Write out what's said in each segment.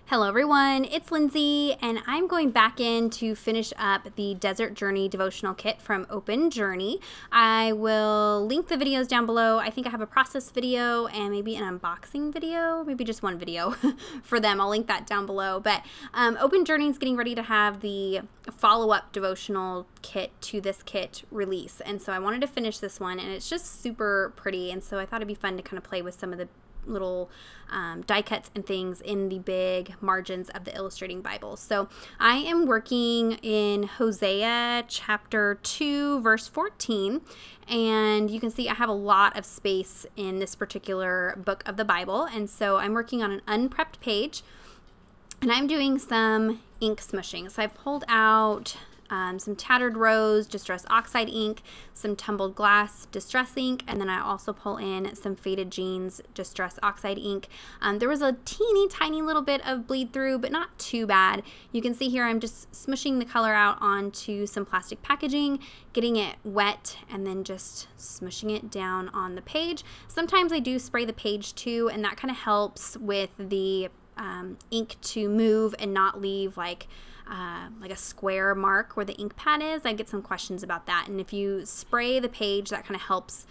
Hello everyone, it's Lindsay, and I'm going back in to finish up the Desert Journey devotional kit from Open Journey. I will link the videos down below. I think I have a process video and maybe an unboxing video, maybe just one video for them. I'll link that down below. But Open Journey is getting ready to have the follow-up devotional kit to this kit release, and so I wanted to finish this one, and it's just super pretty, and so I thought it'd be fun to kind of play with some of the little die cuts and things in the big margins of the illustrating Bible. So I am working in Hosea chapter 2 verse 14, and you can see I have a lot of space in this particular book of the Bible, and so I'm working on an unprepped page, and I'm doing some ink smushing. So I've pulled out some tattered rose distress oxide ink, some tumbled glass distress ink, and then I also pull in some faded jeans distress oxide ink. There was a teeny tiny little bit of bleed through, but not too bad. You can see here I'm just smushing the color out onto some plastic packaging, getting it wet, and then just smushing it down on the page. Sometimes I do spray the page too, and that kind of helps with the ink to move and not leave like a square mark where the ink pad is. I get some questions about that, and if you spray the page, that kind of helps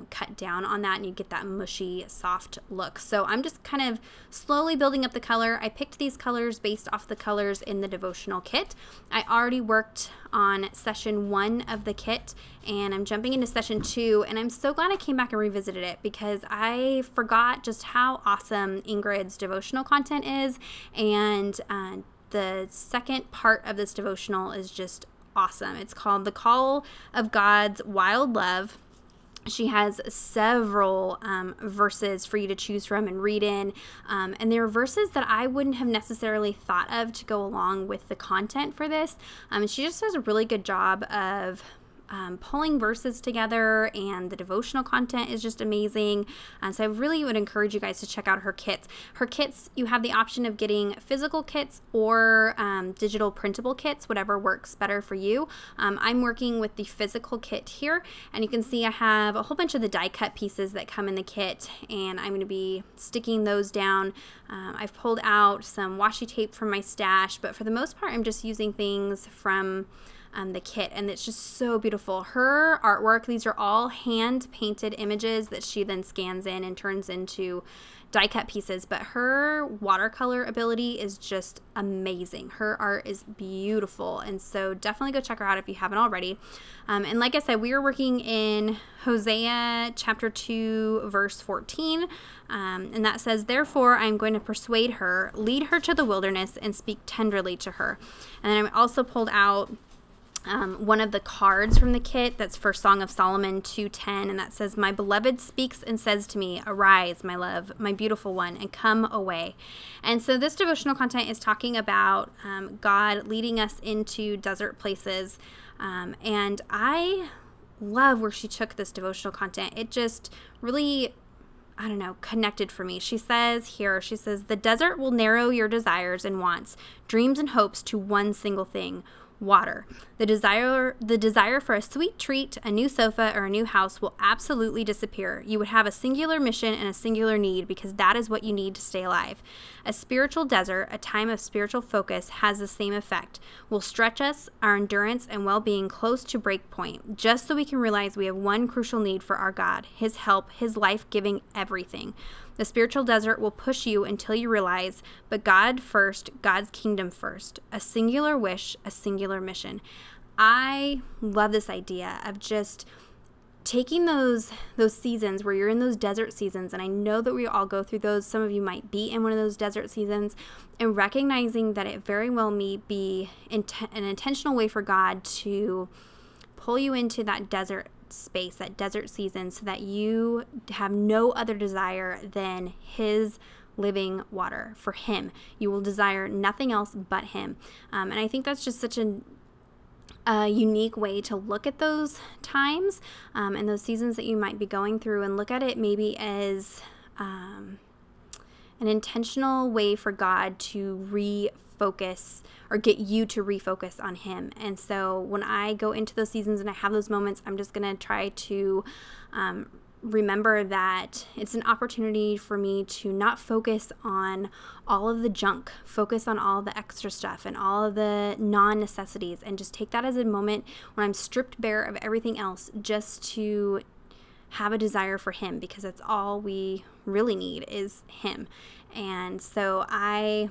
cut down on that, and you get that mushy, soft look. So I'm just kind of slowly building up the color. I picked these colors based off the colors in the devotional kit. I already worked on session 1 of the kit, and I'm jumping into session 2, and I'm so glad I came back and revisited it because I forgot just how awesome Ingrid's devotional content is, and the second part of this devotional is just awesome. It's called The Call of God's Wild Love. She has several verses for you to choose from and read in, and they're verses that I wouldn't have necessarily thought of to go along with the content for this. She just does a really good job of pulling verses together, and the devotional content is just amazing. So I really would encourage you guys to check out her kits. Her kits, you have the option of getting physical kits or digital printable kits, whatever works better for you. I'm working with the physical kit here, and you can see I have a whole bunch of the die cut pieces that come in the kit, and I'm going to be sticking those down. I've pulled out some washi tape from my stash, but for the most part I'm just using things from the kit, and it's just so beautiful. Her artwork, these are all hand painted images that she then scans in and turns into die cut pieces, but her watercolor ability is just amazing. Her art is beautiful, and so definitely go check her out if you haven't already. And like I said, we are working in Hosea chapter 2 verse 14, and that says, "Therefore I am going to persuade her, lead her to the wilderness, and speak tenderly to her." And then I also pulled out one of the cards from the kit that's for Song of Solomon 2:10, and that says, "My beloved speaks and says to me, arise, my love, my beautiful one, and come away." And so this devotional content is talking about God leading us into desert places, and I love where she took this devotional content. It just really, I don't know, connected for me. She says here, "The desert will narrow your desires and wants, dreams and hopes to one single thing, water. The desire for a sweet treat, a new sofa, or a new house will absolutely disappear. You would have a singular mission and a singular need because that is what you need to stay alive. A spiritual desert, a time of spiritual focus, has the same effect. Will stretch us, our endurance and well-being close to break point, just so we can realize we have one crucial need for our God, His help, His life-giving everything. The spiritual desert will push you until you realize, but God first, God's kingdom first. A singular wish, a singular mission." I love this idea of just taking those seasons where you're in those desert seasons, and I know that we all go through those. Some of you might be in one of those desert seasons, and recognizing that it very well may be an intentional way for God to pull you into that desert space, that desert season, so that you have no other desire than His living water. For Him, you will desire nothing else but Him. And I think that's just such a unique way to look at those times and those seasons that you might be going through, and look at it maybe as an intentional way for God to refocus or get you to refocus on Him. And so when I go into those seasons and I have those moments, I'm just going to try to remember that it's an opportunity for me to not focus on all of the junk, focus on all the extra stuff and all of the non-necessities, and just take that as a moment when I'm stripped bare of everything else, just to have a desire for Him, because that's all we really need is Him. And so I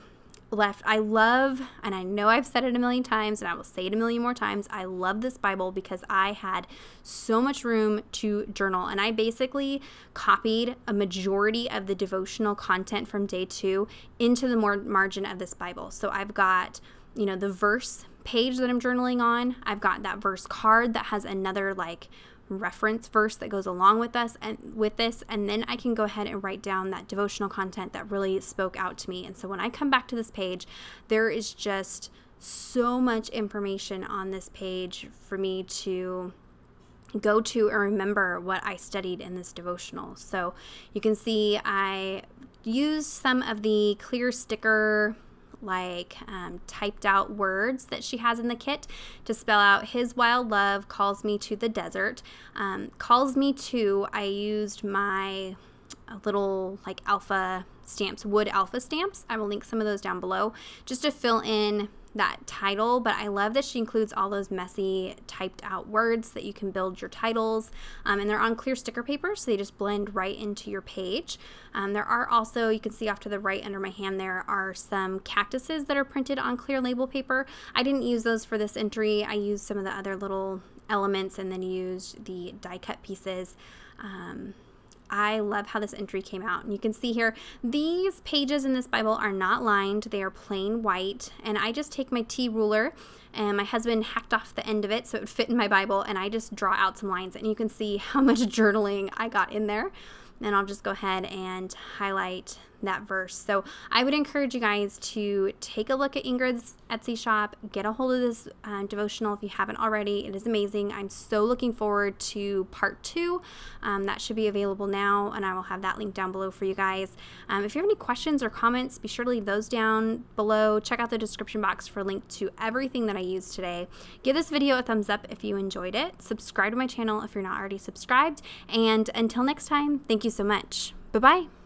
love, and I know I've said it a million times and I will say it a million more times, I love this Bible because I had so much room to journal, and I basically copied a majority of the devotional content from day 2 into the margin of this Bible. So I've got, you know, the verse page that I'm journaling on. I've got that verse card that has another like reference verse that goes along with us and with this, and then I can go ahead and write down that devotional content that really spoke out to me. And so when I come back to this page, there is just so much information on this page for me to go to and remember what I studied in this devotional. So you can see I used some of the clear sticker like typed out words that she has in the kit to spell out His wild love calls me to the desert. Calls me to, I used my little like alpha stamps, wood alpha stamps. I will link some of those down below just to fill in that title, but I love that she includes all those messy typed out words that you can build your titles, and they're on clear sticker paper, so they just blend right into your page. There are also, you can see off to the right under my hand, there are some cactuses that are printed on clear label paper. I didn't use those for this entry. I used some of the other little elements and then used the die cut pieces. I love how this entry came out. And you can see here, these pages in this Bible are not lined. They are plain white. And I just take my T ruler, and my husband hacked off the end of it so it would fit in my Bible, and I just draw out some lines. And you can see how much journaling I got in there. And I'll just go ahead and highlight that verse. So I would encourage you guys to take a look at Ingrid's Etsy shop, get a hold of this devotional if you haven't already. It is amazing. I'm so looking forward to part 2. That should be available now, and I will have that link down below for you guys. If you have any questions or comments, be sure to leave those down below. Check out the description box for a link to everything that I used today. Give this video a thumbs up if you enjoyed it. Subscribe to my channel if you're not already subscribed. And until next time, thank you so much. Bye-bye.